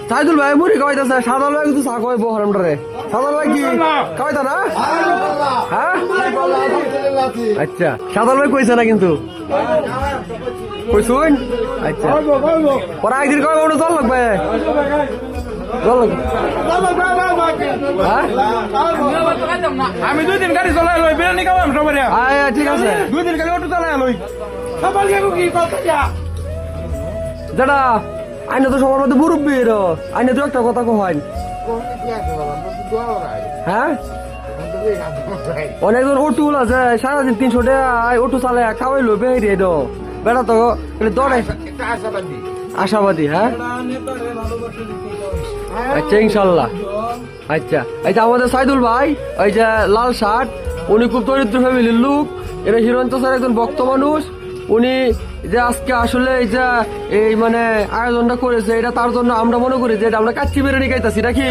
সাইদুল ভাই মুড়ি খাওয়াইতেছে, সাদাল ভাই কিন্তু চা খাওয়াইবো হারামটারে। সাদাল ভাই কি খাওয়াইতা না? হ্যাঁ আচ্ছা, সাদাল ভাই কইছে না কিন্তু কইছুন। আচ্ছা পরে একদিন কয় ওটা চল লাগবে, চল আমি 2 দিন গাড়ি চলাই লই বিরিয়ানি খাওয়াম সবাই। ঠিক আছে 2 দিন গাড়ি অটো চালাই লই সবাই কি কথা যেটা আইনে তো সবার মধ্যে মুরব্বী এর আইনে তো একটা কথা কহান। হ্যাঁ অনেকজন অটুল আছে সারাদিন 300 টাকা অটো চালে খাওয়াই লো বেরিয়ে দো বেড়া তো দৌড়ে আশাবাদী। হ্যাঁ আচ্ছা ইনশাল্লাহ। আচ্ছা এই যে আমাদের সাইদুল ভাই ওই যে লাল শার্ট, উনি খুব দরিদ্র ফ্যামিলির লোক। এটা হিরোইন স্যার একজন ভক্ত মানুষ। উনি যে আজকে আসলে এই যে এই মানে আয়োজনটা করেছে, এটা তার জন্য আমরা মনে করি যে এটা আমরা কাচ্চি বিরিয়ানি খাইতেছি নাকি।